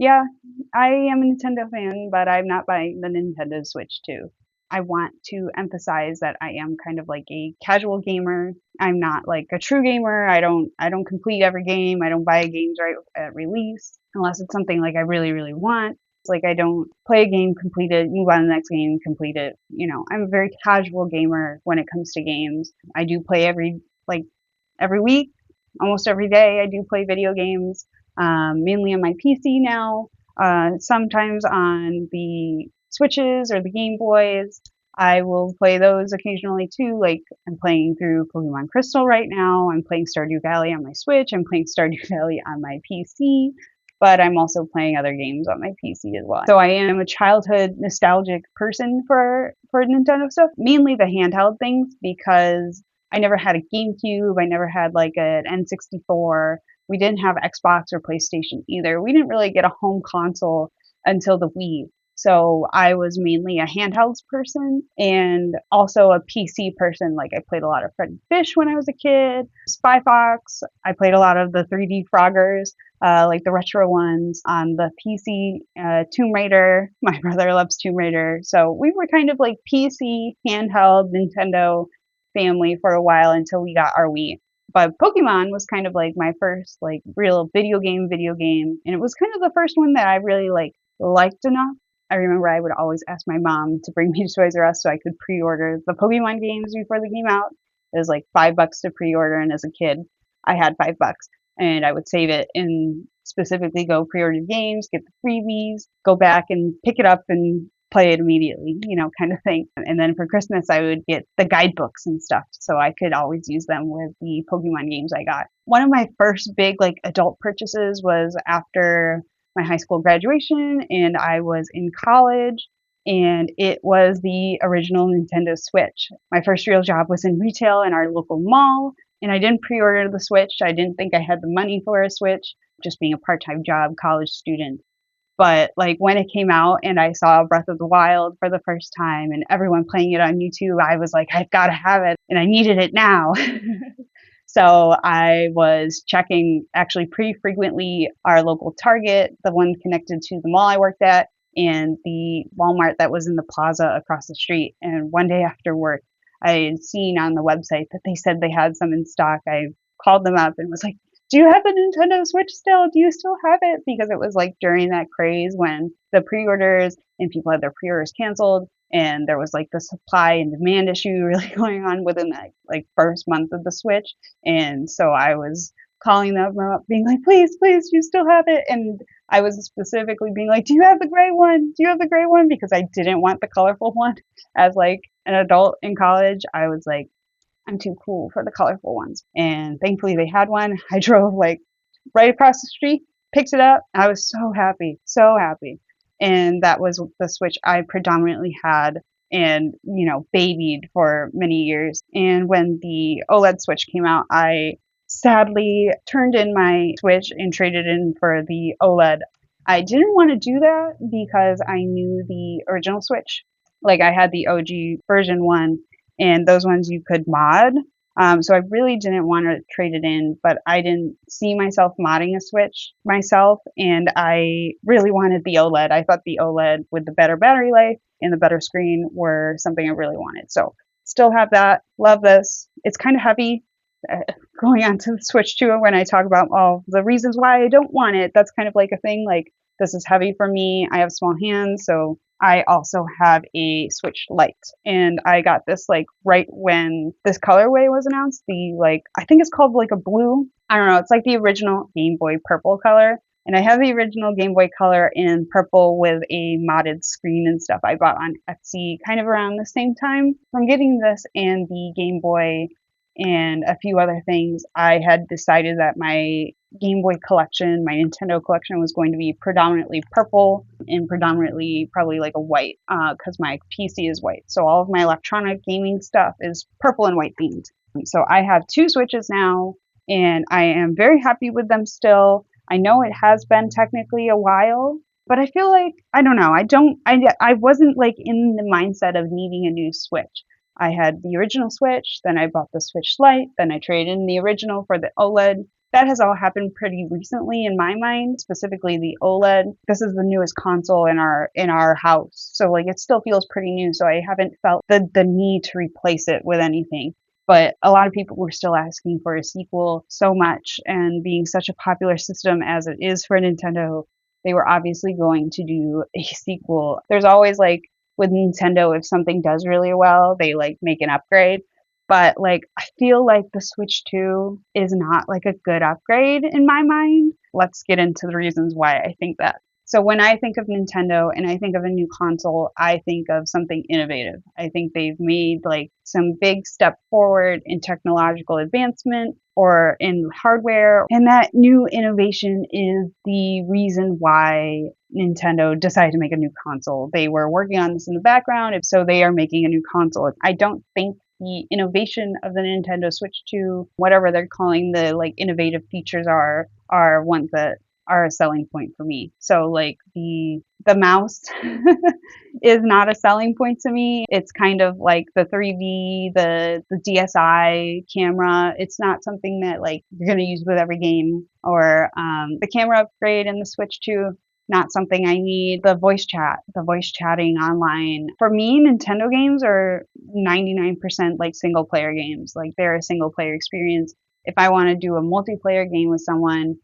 Yeah, I am a Nintendo fan, but I'm not buying the Nintendo Switch 2. I want to emphasize that I am kind of like a casual gamer. I'm not like a true gamer. I don't complete every game. I don't buy games right at release unless it's something like I really, really want. It's like I don't play a game, complete it, move on to the next game, complete it. I'm a very casual gamer when it comes to games. I do play every week, almost every day. I do play video games, mainly on my PC now, sometimes on the Switches or the Game Boys. I will play those occasionally too. Like I'm playing through Pokemon Crystal right now. I'm playing Stardew Valley on my Switch. I'm playing Stardew Valley on my PC, but I'm also playing other games on my PC as well. So I am a childhood nostalgic person for Nintendo stuff, mainly the handheld things because I never had a GameCube. I never had like an N64. We didn't have Xbox or PlayStation either. We didn't really get a home console until the Wii. So I was mainly a handhelds person and also a PC person. Like I played a lot of Fred Fish when I was a kid, Spy Fox. I played a lot of the 3D Froggers, like the retro ones on the PC. Tomb Raider. My brother loves Tomb Raider. So we were kind of like PC, handheld, Nintendo family for a while until we got our Wii. But Pokemon was kind of like my first like real video game, and it was kind of the first one that I really liked enough. I remember I would always ask my mom to bring me to Toys R Us so I could pre-order the Pokemon games before they came out. It was like $5 to pre-order, and as a kid, I had $5, and I would save it and specifically go pre-order games, get the freebies, go back and pick it up and play it immediately, kind of thing. And then for Christmas, I would get the guidebooks and stuff so I could always use them with the Pokemon games I got. One of my first big like adult purchases was after my high school graduation and I was in college, and it was the original Nintendo Switch. My first real job was in retail in our local mall, and I didn't pre-order the Switch. I didn't think I had the money for a Switch, just being a part-time job college student. But like when it came out and I saw Breath of the Wild for the first time and everyone playing it on YouTube, I was like, I've got to have it and I needed it now. So I was checking actually pretty frequently our local Target, the one connected to the mall I worked at, and the Walmart that was in the plaza across the street. And one day after work, I had seen on the website that they said they had some in stock. I called them up and was like, do you have a Nintendo Switch still? Do you still have it? Because it was like during that craze when the pre-orders and people had their pre-orders canceled and there was like the supply and demand issue really going on within that like first month of the Switch. And so I was calling them up, being like, please, please, you still have it. And I was specifically being like, do you have the gray one? Do you have the gray one? Because I didn't want the colorful one. As like an adult in college, I was like, I'm too cool for the colorful ones. And thankfully they had one. I drove like right across the street, picked it up. I was so happy, so happy. And that was the Switch I predominantly had and, babied for many years. And when the OLED Switch came out, I sadly turned in my Switch and traded in for the OLED. I didn't want to do that because I knew the original Switch. Like I had the OG version one, and those ones you could mod. So I really didn't want to trade it in, but I didn't see myself modding a Switch myself, and I really wanted the OLED. I thought the OLED with the better battery life and the better screen were something I really wanted. So still have that. Love this. It's kind of heavy. Uh, Going on to the Switch 2, when I talk about all the reasons why I don't want it, that's kind of like a thing. Like this is heavy for me. I have small hands, so I also have a Switch Lite, and I got this like right when this colorway was announced. The like I think it's called like a blue. I don't know. It's like the original Game Boy purple color, and I have the original Game Boy Color in purple with a modded screen and stuff I bought on Etsy kind of around the same time. From getting this and the Game Boy and a few other things, I had decided that my Game Boy collection, my Nintendo collection, was going to be predominantly purple and predominantly probably like a white because my PC is white. So all of my electronic gaming stuff is purple and white themed. So I have two Switches now, and I am very happy with them still. I know it has been technically a while, but I feel like I don't know. I wasn't like in the mindset of needing a new Switch. I had the original Switch, then I bought the Switch Lite, then I traded in the original for the OLED. that has all happened pretty recently in my mind, specifically the OLED. This is the newest console in our house. So like it still feels pretty new, so I haven't felt the need to replace it with anything. But a lot of people were still asking for a sequel so much, and being such a popular system as it is for Nintendo, they were obviously going to do a sequel. There's always like with Nintendo, if something does really well, they like make an upgrade. But like I feel like the Switch 2 is not like a good upgrade in my mind. Let's get into the reasons why I think that. So when I think of Nintendo and I think of a new console, I think of something innovative. I think they've made like some big step forward in technological advancement or in hardware. And that new innovation is the reason why Nintendo decided to make a new console. They were working on this in the background, if so they are making a new console. I don't think the innovation of the Nintendo Switch 2, whatever they're calling the like innovative features are ones that are a selling point for me. So like the mouse is not a selling point to me. It's kind of like the 3V, the DSi camera. It's not something that like you're gonna use with every game. Or the camera upgrade in the Switch 2, not something I need. The voice chat, the voice chatting online. For me, Nintendo games are 99% like single player games. Like they're a single player experience. If I want to do a multiplayer game with someone,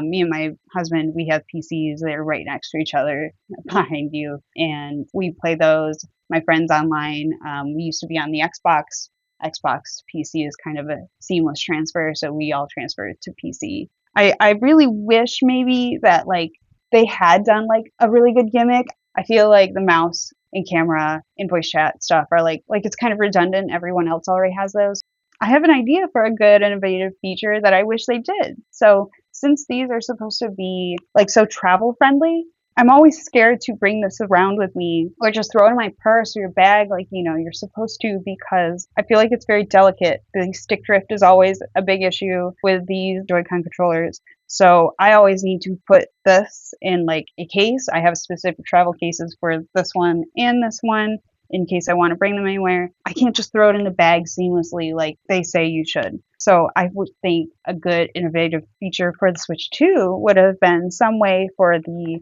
me and my husband, we have PCs. They're right next to each other behind you, and we play those. My friends online. We used to be on the Xbox. Xbox to PC is kind of a seamless transfer, so we all transferred to PC. I really wish maybe that like they had done like a really good gimmick. I feel like the mouse and camera and voice chat stuff are like it's kind of redundant. Everyone else already has those. I have an idea for a good innovative feature that I wish they did. So since these are supposed to be like so travel friendly, I'm always scared to bring this around with me or just throw it in my purse or your bag like, you know, you're supposed to, because I feel like it's very delicate. The stick drift is always a big issue with these Joy-Con controllers. So I always need to put this in like a case. I have specific travel cases for this one and this one in case I want to bring them anywhere. I can't just throw it in the bag seamlessly like they say you should. So I would think a good innovative feature for the Switch 2 would have been some way for the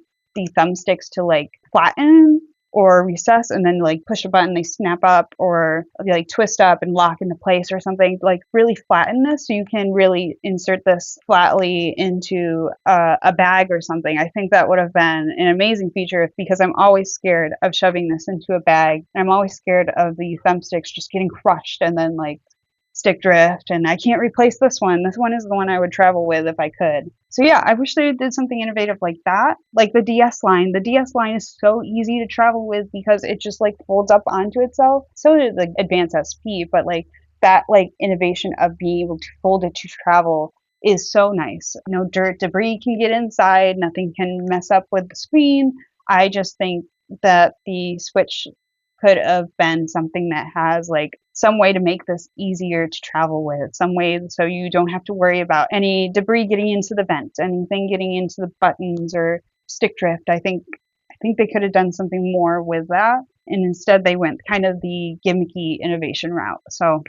thumbsticks to like flatten or recess and then like push a button, they snap up, or they like twist up and lock into place or something. Like really flatten this so you can really insert this flatly into a bag or something. I think that would have been an amazing feature, because I'm always scared of shoving this into a bag. And I'm always scared of the thumbsticks just getting crushed and then like stick drift, and I can't replace this one. This one is the one I would travel with if I could. So yeah, I wish they did something innovative like that. Like the DS line. The DS line is so easy to travel with because it just like folds up onto itself. So did the Advance SP, but like that like innovation of being able to fold it to travel is so nice. No dirt, debris can get inside, nothing can mess up with the screen. I just think that the Switch could have been something that has like some way to make this easier to travel with, some way so you don't have to worry about any debris getting into the vent, anything getting into the buttons or stick drift. I think they could have done something more with that, and instead they went kind of the gimmicky innovation route. So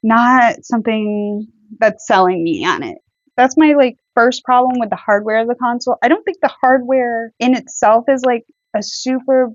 not something that's selling me on it. That's my like first problem with the hardware of the console. I don't think the hardware in itself is like a super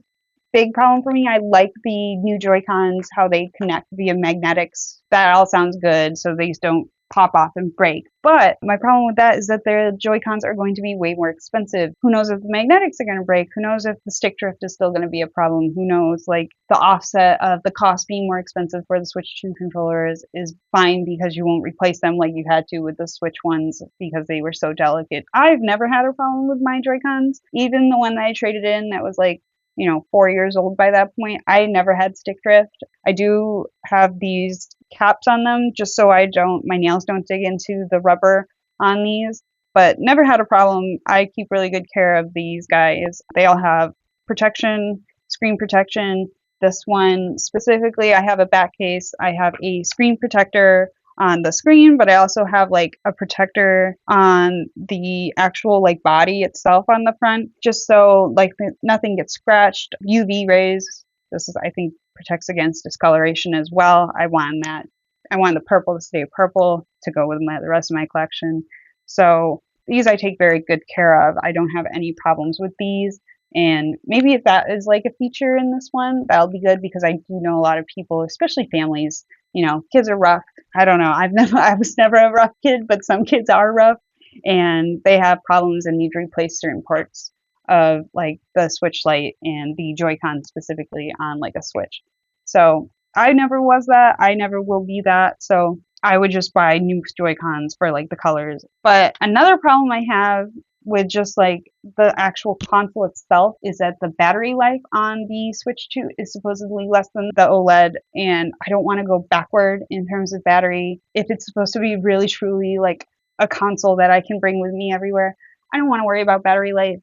big problem for me. I like the new Joy-Cons, how they connect via magnetics. That all sounds good, so these don't pop off and break. But my problem with that is that the Joy-Cons are going to be way more expensive. Who knows if the magnetics are going to break? Who knows if the stick drift is still going to be a problem? Who knows, like the offset of the cost being more expensive for the Switch 2 controllers is fine because you won't replace them like you had to with the Switch ones because they were so delicate. I've never had a problem with my Joy-Cons. Even the one that I traded in that was like 4 years old by that point, I never had stick drift. I do have these caps on them just so my nails don't dig into the rubber on these, but never had a problem. I keep really good care of these guys. They all have protection, screen protection. This one specifically, I have a back case. I have a screen protector on the screen, but I also have like a protector on the actual like body itself on the front, just so like nothing gets scratched. UV rays. This is, I think, protects against discoloration as well. I want the purple to stay purple to go with the rest of my collection. So these I take very good care of. I don't have any problems with these. And maybe if that is like a feature in this one, that'll be good because I do know a lot of people, especially families, kids are rough. I don't know. I was never a rough kid, but some kids are rough and they have problems and need to replace certain parts of like the Switch Lite and the Joy-Con specifically on like a Switch. So I never was that. I never will be that. So I would just buy new Joy-Cons for like the colors. But another problem I have with just like the actual console itself is that the battery life on the Switch 2 is supposedly less than the OLED, and I don't want to go backward in terms of battery. If it's supposed to be really truly like a console that I can bring with me everywhere, I don't want to worry about battery life.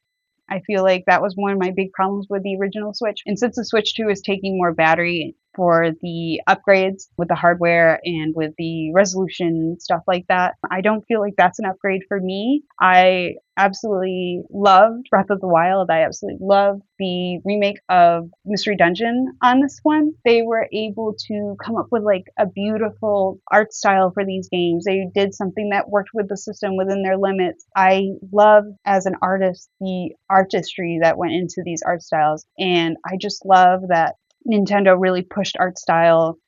I feel like that was one of my big problems with the original Switch. And since the Switch 2 is taking more battery for the upgrades with the hardware and with the resolution, stuff like that, I don't feel like that's an upgrade for me. I absolutely loved Breath of the Wild. I absolutely loved the remake of Mystery Dungeon on this one. They were able to come up with like a beautiful art style for these games. They did something that worked with the system within their limits. I love as an artist the artistry that went into these art styles, and I just love that Nintendo really pushed art style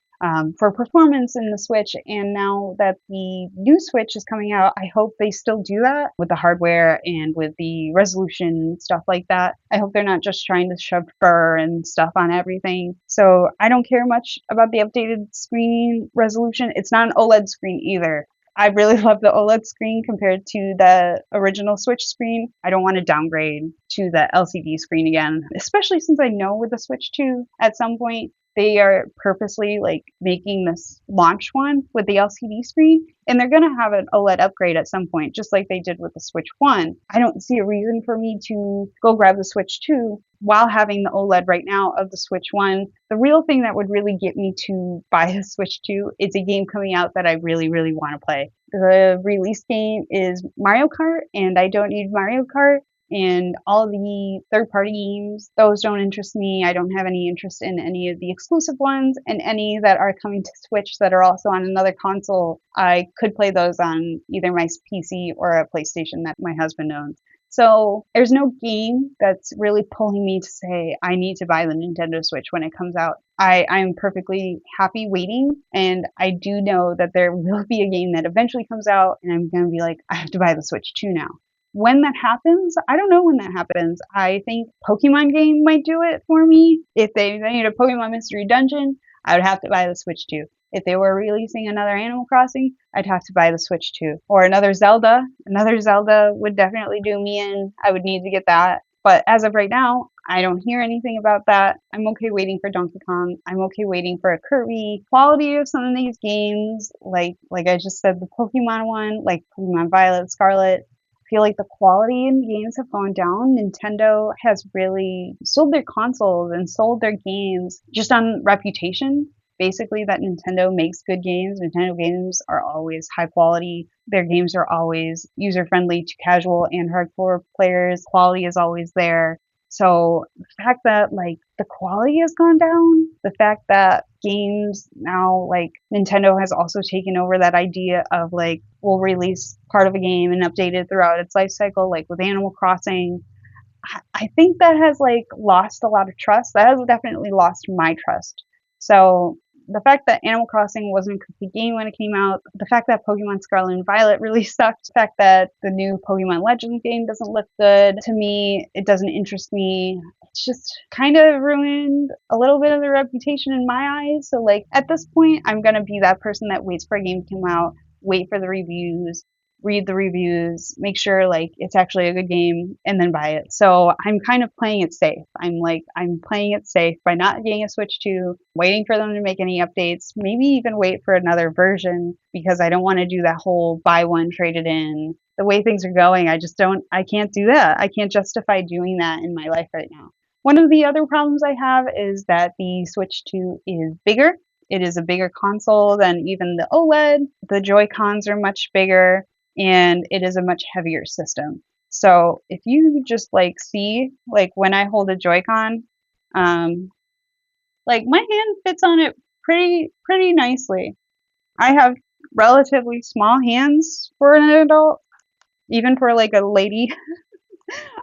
for performance in the Switch. And now that the new Switch is coming out, I hope they still do that with the hardware and with the resolution, stuff like that. I hope they're not just trying to shove fur and stuff on everything. So I don't care much about the updated screen resolution. It's not an OLED screen either. I really love the OLED screen compared to the original Switch screen. I don't want to downgrade to the LCD screen again, especially since I know with the Switch 2 at some point they are purposely like making this launch one with the LCD screen, and they're going to have an OLED upgrade at some point, just like they did with the Switch 1. I don't see a reason for me to go grab the Switch 2 while having the OLED right now of the Switch 1. The real thing that would really get me to buy the Switch 2 is a game coming out that I really, really want to play. The release game is Mario Kart, and I don't need Mario Kart. And all the third party games, those don't interest me. I don't have any interest in any of the exclusive ones, and any that are coming to Switch that are also on another console. I could play those on either my PC or a PlayStation that my husband owns. So there's no game that's really pulling me to say I need to buy the Nintendo Switch when it comes out. I'm perfectly happy waiting, and I do know that there will be a game that eventually comes out, and I'm going to be like, I have to buy the Switch 2 now. When that happens, I don't know when that happens. I think Pokemon game might do it for me. If they made a Pokemon Mystery Dungeon, I would have to buy the Switch 2. If they were releasing another Animal Crossing, I'd have to buy the Switch 2. Or another Zelda. Another Zelda would definitely do me in. I would need to get that. But as of right now, I don't hear anything about that. I'm okay waiting for Donkey Kong. I'm okay waiting for a Kirby. Quality of some of these games, like I just said, the Pokemon one, like Pokemon Violet, Scarlet, feel like the quality in games have gone down. Nintendo has really sold their consoles and sold their games just on reputation. Basically, that Nintendo makes good games. Nintendo games are always high quality. Their games are always user friendly to casual and hardcore players. Quality is always there. So the fact that like the quality has gone down, the fact that games now like Nintendo has also taken over that idea of like we'll release part of a game and update it throughout its life cycle, like with Animal Crossing. I think that has like lost a lot of trust. That has definitely lost my trust. So the fact that Animal Crossing wasn't a complete game when it came out, the fact that Pokemon Scarlet and Violet really sucked, the fact that the new Pokemon Legends game doesn't look good to me, it doesn't interest me. It's just kind of ruined a little bit of the reputation in my eyes. So like at this point, I'm gonna be that person that waits for a game to come out, wait for the reviews, read the reviews, make sure like it's actually a good game, and then buy it. So I'm kind of playing it safe. I'm playing it safe by not getting a Switch 2, waiting for them to make any updates, maybe even wait for another version because I don't want to do that whole buy one, trade it in. The way things are going, I can't do that. I can't justify doing that in my life right now. One of the other problems I have is that the Switch 2 is bigger. It is a bigger console than even the OLED. The Joy-Cons are much bigger, and it is a much heavier system. So if you just like see like when I hold a Joy-Con, like my hand fits on it pretty nicely. I have relatively small hands for an adult, Even for like a lady,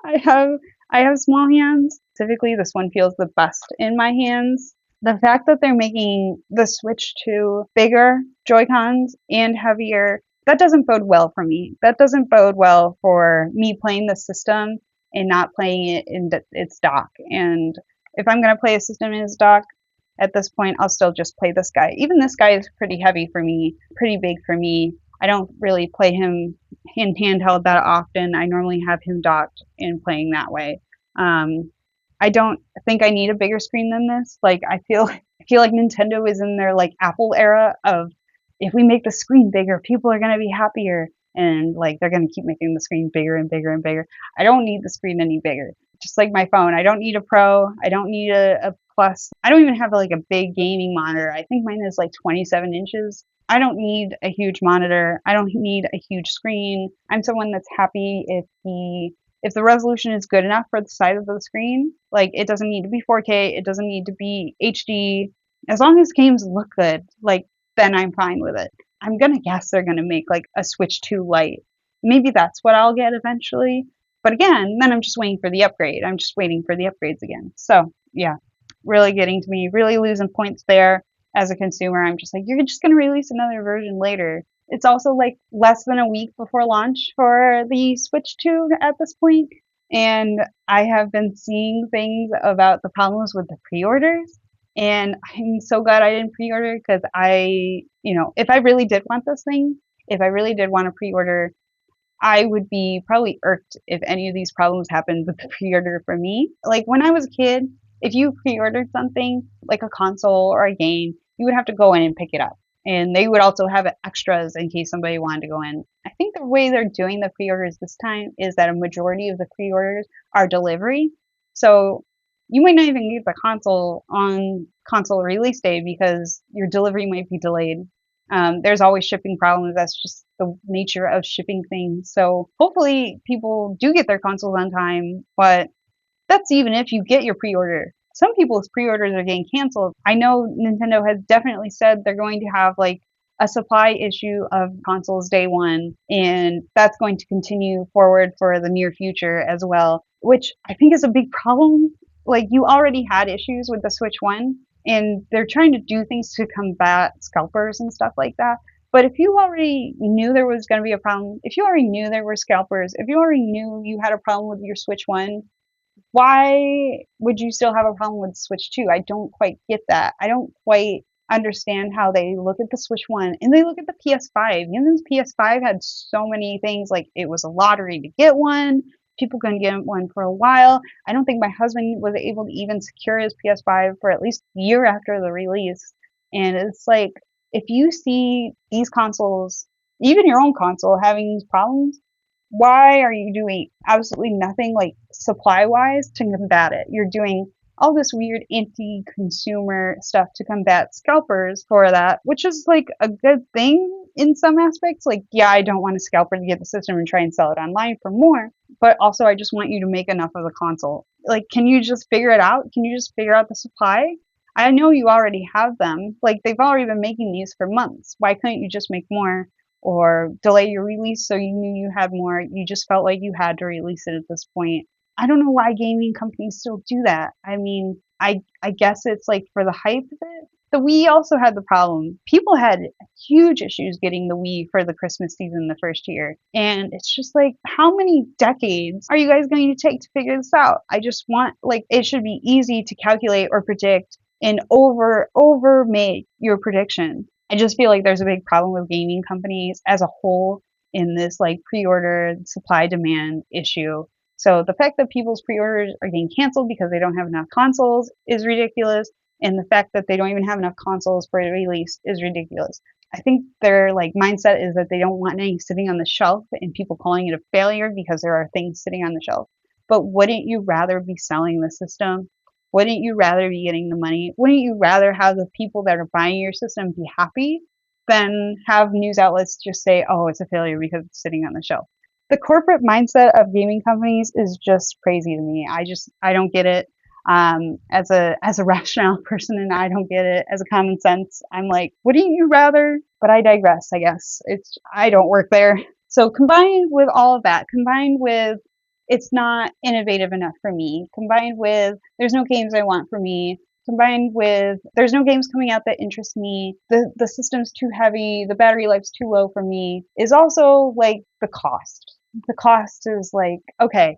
I have I have small hands. Typically, this one feels the best in my hands. The fact that they're making the switch to bigger Joy-Cons and heavier, that doesn't bode well for me. That doesn't bode well for me playing the system and not playing it in its dock. And if I'm going to play a system in its dock, at this point, I'll still just play this guy. Even this guy is pretty heavy for me, pretty big for me. I don't really play him in handheld that often. I normally have him docked and playing that way. Um, I don't think I need a bigger screen than this. Like I feel like Nintendo is in their like Apple era of if we make the screen bigger, people are gonna be happier and like they're gonna keep making the screen bigger and bigger and bigger. I don't need the screen any bigger. Just like my phone, I don't need a Pro. I don't need a Plus. I don't even have like a big gaming monitor. I think mine is like 27 inches. I don't need a huge monitor. I don't need a huge screen. I'm someone that's happy if the resolution is good enough for the size of the screen. Like it doesn't need to be 4K, it doesn't need to be HD. As long as games look good, like then I'm fine with it. I'm gonna guess they're gonna make like a Switch 2 Lite. Maybe that's what I'll get eventually. But again, then I'm just waiting for the upgrade. I'm just waiting for the upgrades again. So yeah, really getting to me, really losing points there as a consumer. I'm just like, you're just gonna release another version later. It's also like less than a week before launch for the Switch 2 at this point, and I have been seeing things about the problems with the pre-orders. And I'm so glad I didn't pre-order because if I really did want this thing, if I really did want to pre-order, I would be probably irked if any of these problems happened with the pre-order for me. Like when I was a kid, if you pre-ordered something like a console or a game, you would have to go in and pick it up. And they would also have extras in case somebody wanted to go in. I think the way they're doing the pre-orders this time is that a majority of the pre-orders are delivery. So you might not even get the console on console release day because your delivery might be delayed. There's always shipping problems. That's just the nature of shipping things. So hopefully people do get their consoles on time, but that's even if you get your pre-order. Some people's pre-orders are getting canceled. I know Nintendo has definitely said they're going to have like a supply issue of consoles day one, and that's going to continue forward for the near future as well, which I think is a big problem. Like you already had issues with the Switch 1, and they're trying to do things to combat scalpers and stuff like that. But if you already knew there was going to be a problem, if you already knew there were scalpers, if you already knew you had a problem with your Switch 1, why would you still have a problem with Switch 2? I don't quite get that. I don't quite understand how they look at the Switch 1 and they look at the PS5. Even the PS5 had so many things like it was a lottery to get one. People couldn't get one for a while. I don't think my husband was able to even secure his PS5 for at least a year after the release. And it's like, if you see these consoles, even your own console, having these problems, why are you doing absolutely nothing like supply wise to combat it? You're doing all this weird anti consumer stuff to combat scalpers for that, which is like a good thing in some aspects. Like, yeah, I don't want a scalper to get the system and try and sell it online for more, but also I just want you to make enough of the console. Like, can you just figure it out? Can you just figure out the supply? I know you already have them. Like, they've already been making these for months. Why couldn't you just make more? Or delay your release so you knew you had more. You just felt like you had to release it at this point. I don't know why gaming companies still do that. I mean, I guess it's like for the hype of it. The Wii also had the problem. People had huge issues getting the Wii for the Christmas season the first year. And it's just like, how many decades are you guys going to take to figure this out? I just want, like, it should be easy to calculate or predict and over make your prediction. I just feel like there's a big problem with gaming companies as a whole in this like pre-order supply demand issue. So the fact that people's pre-orders are getting canceled because they don't have enough consoles is ridiculous, and the fact that they don't even have enough consoles for release is ridiculous. I think their like mindset is that they don't want anything sitting on the shelf and people calling it a failure because there are things sitting on the shelf. But wouldn't you rather be selling the system? Wouldn't you rather be getting the money? Wouldn't you rather have the people that are buying your system be happy than have news outlets just say, oh, it's a failure because it's sitting on the shelf? The corporate mindset of gaming companies is just crazy to me. I don't get it. As a rational person, and I don't get it as a common sense. I'm like, wouldn't you rather? But I digress. I guess I don't work there. So combined with all of that, combined with it's not innovative enough for me, combined with there's no games I want for me, combined with there's no games coming out that interest me, the system's too heavy, the battery life's too low for me, is also like the cost. The cost is like, okay,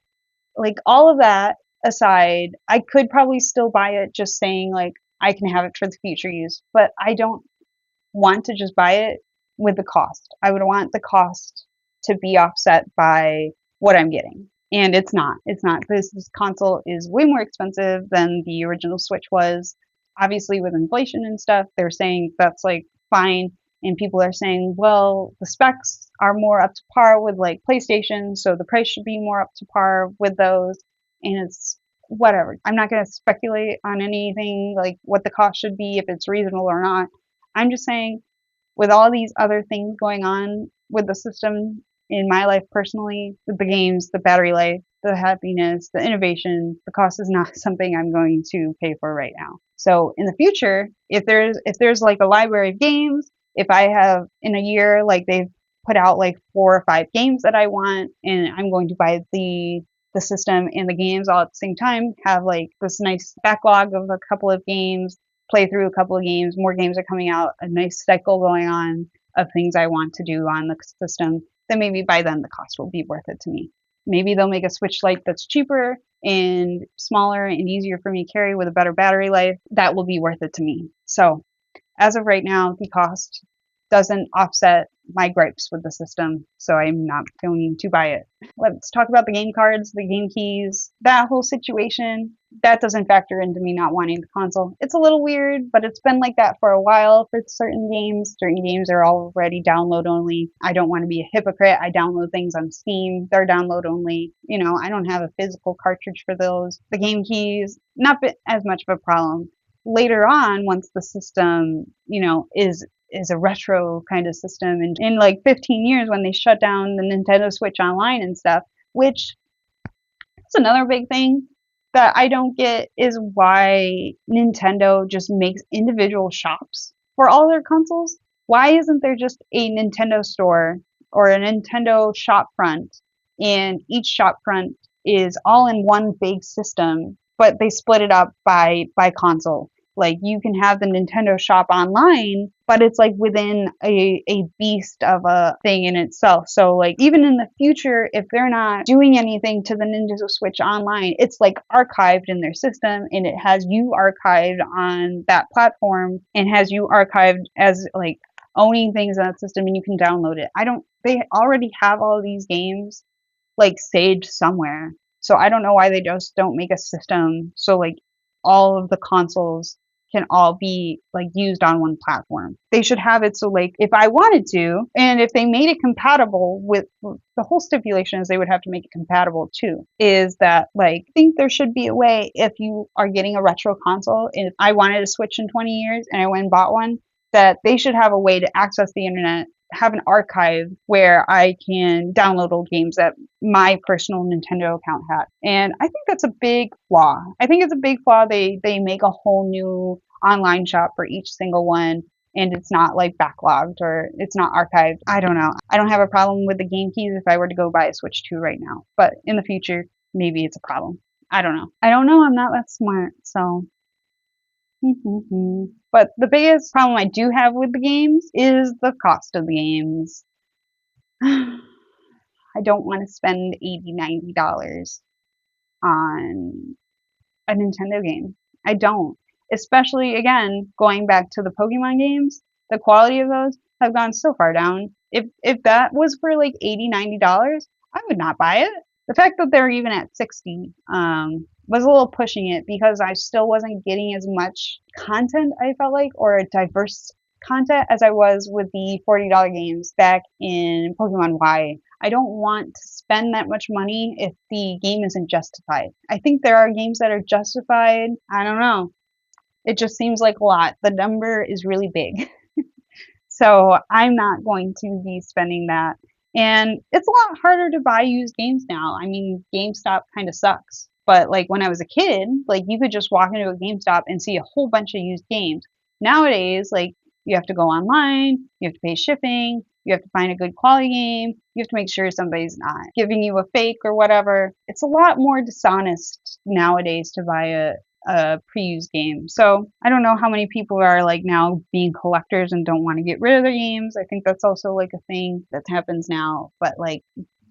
like all of that aside, I could probably still buy it just saying like I can have it for the future use, but I don't want to just buy it with the cost. I would want the cost to be offset by what I'm getting. And it's not. It's not. This console is way more expensive than the original Switch was. Obviously, with inflation and stuff, they're saying that's like fine. And people are saying, well, the specs are more up to par with like PlayStation, so the price should be more up to par with those. And it's whatever. I'm not going to speculate on anything like what the cost should be, if it's reasonable or not. I'm just saying, with all these other things going on with the system in my life personally, with the games, the battery life, the happiness, the innovation, the cost is not something I'm going to pay for right now. So in the future, if there's like a library of games, if I have in a year like they've put out like 4 or 5 games that I want, and I'm going to buy the system and the games all at the same time, have like this nice backlog of a couple of games, play through a couple of games, more games are coming out, a nice cycle going on of things I want to do on the system, then maybe by then the cost will be worth it to me. Maybe they'll make a Switch Lite that's cheaper and smaller and easier for me to carry with a better battery life. That will be worth it to me. So as of right now, the cost doesn't offset my gripes with the system, so I'm not going to buy it. Let's talk about the game cards, the game keys, that whole situation. That doesn't factor into me not wanting the console. It's a little weird, but it's been like that for a while for certain games. Certain games are already download only. I don't want to be a hypocrite. I download things on Steam. They're download only. I don't have a physical cartridge for those. The game keys, not as much of a problem. Later on, once the system, is a retro kind of system, and in like 15 years when they shut down the Nintendo Switch Online and stuff, which is another big thing that I don't get, is why Nintendo just makes individual shops for all their consoles. Why isn't there just a Nintendo store or a Nintendo shop front, and each shop front is all in one big system, but they split it up by console? Like you can have the Nintendo shop online, but it's like within a beast of a thing in itself. So like even in the future, if they're not doing anything to the Nintendo Switch Online, it's like archived in their system, and it has you archived on that platform, and has you archived as like owning things on that system, and you can download it. They already have all of these games like saved somewhere. So I don't know why they just don't make a system so like all of the consoles can all be like used on one platform. They should have it so like if I wanted to, and if they made it compatible with the whole stipulation is they would have to make it compatible too, is that like I think there should be a way, if you are getting a retro console, and if I wanted to Switch in 20 years and I went and bought one, that they should have a way to access the internet, have an archive where I can download old games that my personal Nintendo account had. And I think that's a big flaw. I think it's a big flaw. They make a whole new online shop for each single one, and it's not like backlogged or it's not archived. I don't know. I don't have a problem with the game keys if I were to go buy a Switch 2 right now. But in the future, maybe it's a problem. I don't know. I don't know. I'm not that smart. So but the biggest problem I do have with the games is the cost of the games. I don't want to spend $80, $90 on a Nintendo game. I don't. Especially, again, going back to the Pokemon games, the quality of those have gone so far down. If that was for like $80, $90, I would not buy it. The fact that they're even at 60 was a little pushing it, because I still wasn't getting as much content, I felt like, or diverse content, as I was with the $40 games back in Pokemon Y. I don't want to spend that much money if the game isn't justified. I think there are games that are justified. I don't know. It just seems like a lot. The number is really big. So I'm not going to be spending that. And it's a lot harder to buy used games now. I mean, GameStop kind of sucks. But like when I was a kid, like you could just walk into a GameStop and see a whole bunch of used games. Nowadays, like you have to go online, you have to pay shipping, You have to find a good quality game. You have to make sure somebody's not giving you a fake or whatever. It's a lot more dishonest nowadays to buy a pre-used game. So I don't know how many people are like now being collectors and don't want to get rid of their games. I think that's also like a thing that happens now. But like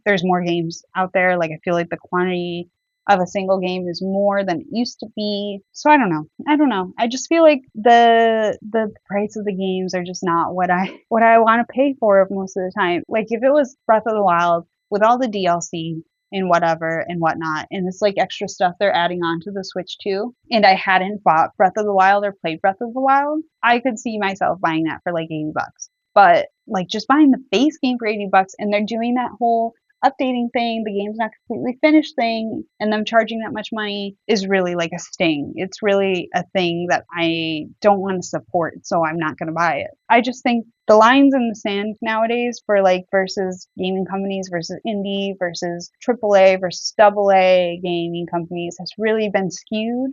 there's more games out there. Like I feel like the quantity of a single game is more than it used to be. So I don't know. I don't know. I just feel like the price of the games are just not what I want to pay for most of the time. Like if it was Breath of the Wild with all the DLC and whatever and whatnot, and this like extra stuff they're adding on to the Switch too, and I hadn't bought Breath of the Wild or played Breath of the Wild, I could see myself buying that for like $80. But like just buying the base game for $80 and they're doing that whole updating thing, the game's not completely finished thing, and them charging that much money is really like a sting. It's really a thing that I don't want to support, so I'm not going to buy it. I just think the lines in the sand nowadays for like versus gaming companies versus indie versus AAA versus AA gaming companies has really been skewed,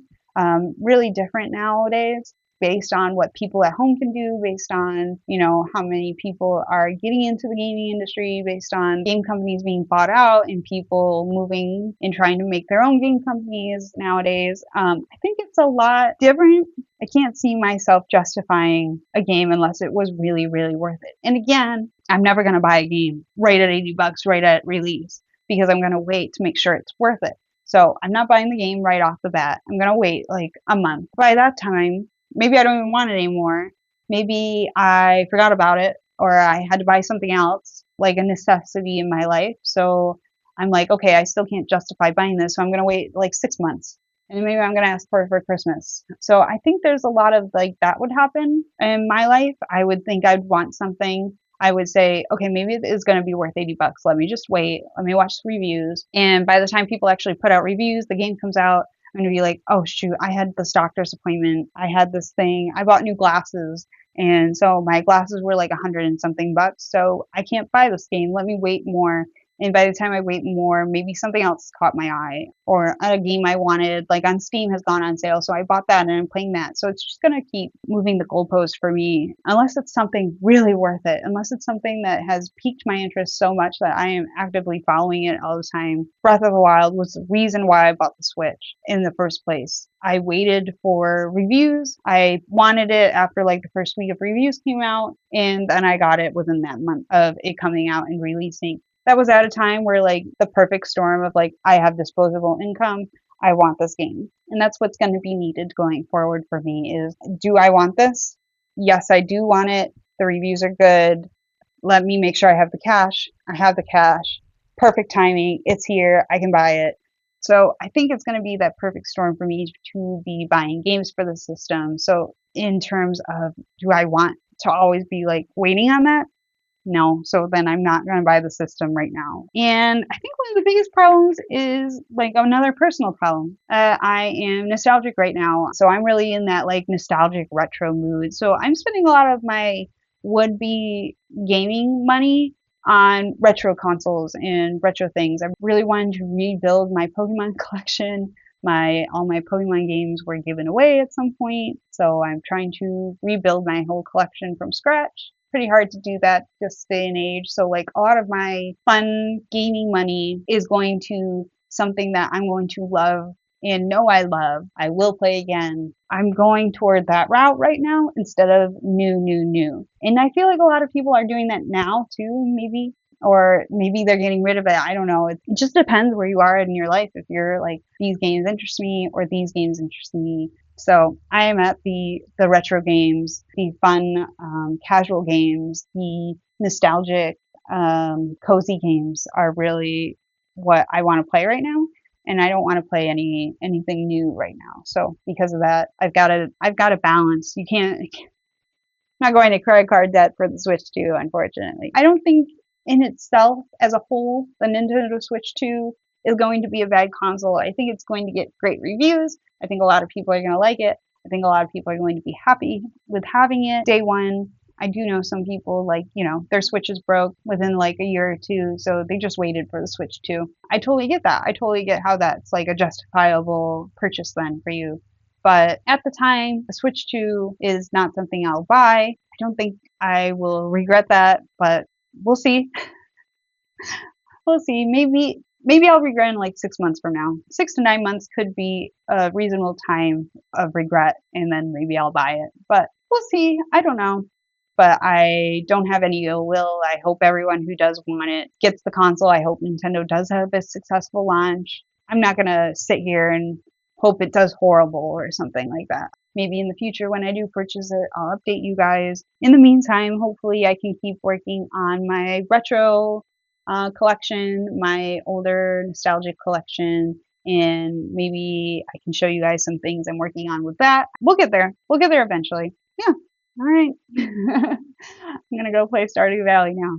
really different nowadays based on what people at home can do, based on, you know, how many people are getting into the gaming industry, based on game companies being bought out and people moving and trying to make their own game companies nowadays. I think it's a lot different. I can't see myself justifying a game unless it was really, really worth it. And again, I'm never going to buy a game right at $80 right at release because I'm going to wait to make sure it's worth it. So I'm not buying the game right off the bat. I'm going to wait like a month. By that time, maybe I don't even want it anymore. Maybe I forgot about it or I had to buy something else, like a necessity in my life. So I'm like, okay, I still can't justify buying this. So I'm going to wait like 6 months. And maybe I'm going to ask for it for Christmas. So I think there's a lot of like that would happen in my life. I would think I'd want something. I would say, okay, maybe it is going to be worth $80. Let me just wait. Let me watch the reviews. And by the time people actually put out reviews, the game comes out. I'm going to be like, oh, shoot, I had this doctor's appointment. I had this thing. I bought new glasses. And so my glasses were like 100 and something bucks. So I can't buy this game. Let me wait more. And by the time I wait more, maybe something else caught my eye or a game I wanted, like on Steam has gone on sale. So I bought that and I'm playing that. So it's just going to keep moving the goalpost for me unless it's something really worth it, unless it's something that has piqued my interest so much that I am actively following it all the time. Breath of the Wild was the reason why I bought the Switch in the first place. I waited for reviews. I wanted it after like the first week of reviews came out, and then I got it within that month of it coming out and releasing. That was at a time where like the perfect storm of like I have disposable income, I want this game. And that's what's going to be needed going forward for me is, do I want this? Yes, I do want it. The reviews are good. Let me make sure I have the cash. I have the cash. Perfect timing. It's here. I can buy it. So I think it's going to be that perfect storm for me to be buying games for the system. So in terms of, do I want to always be like waiting on that? No, so then I'm not going to buy the system right now. And I think one of the biggest problems is like another personal problem. I am nostalgic right now, so I'm really in that like nostalgic retro mood. So I'm spending a lot of my would be gaming money on retro consoles and retro things. I really wanted to rebuild my Pokemon collection. All my Pokemon games were given away at some point, so I'm trying to rebuild my whole collection from scratch. Pretty hard to do that this day and age. So like a lot of my fun gaming money is going to something that I'm going to love and know I love. I will play again. I'm going toward that route right now instead of new. And I feel like a lot of people are doing that now too, maybe. Or maybe they're getting rid of it. I don't know. It just depends where you are in your life. If you're like, these games interest me or these games interest me. So I am at the retro games, the fun, casual games, the nostalgic, cozy games are really what I want to play right now. And I don't want to play anything new right now. So because of that, I've got to balance. You can't, I'm not going to credit card debt for the Switch 2, unfortunately. I don't think in itself as a whole, the Nintendo Switch 2 is going to be a bad console. I think it's going to get great reviews. I think a lot of people are going to like it. I think a lot of people are going to be happy with having it day one. I do know some people like, you know, their Switches broke within like a year or two, so they just waited for the Switch 2. I totally get that. I totally get how that's like a justifiable purchase then for you. But at the time, the Switch 2 is not something I'll buy. I don't think I will regret that, but we'll see. We'll see. Maybe I'll regret in like 6 months from now. 6 to 9 months could be a reasonable time of regret, and then maybe I'll buy it. But we'll see. I don't know. But I don't have any ill will. I hope everyone who does want it gets the console. I hope Nintendo does have a successful launch. I'm not gonna sit here and hope it does horrible or something like that. Maybe in the future when I do purchase it, I'll update you guys. In the meantime, hopefully I can keep working on my retro collection, my older nostalgic collection, and maybe I can show you guys some things I'm working on with that. We'll get there. We'll get there eventually. Yeah. All right. I'm gonna go play Stardew Valley now.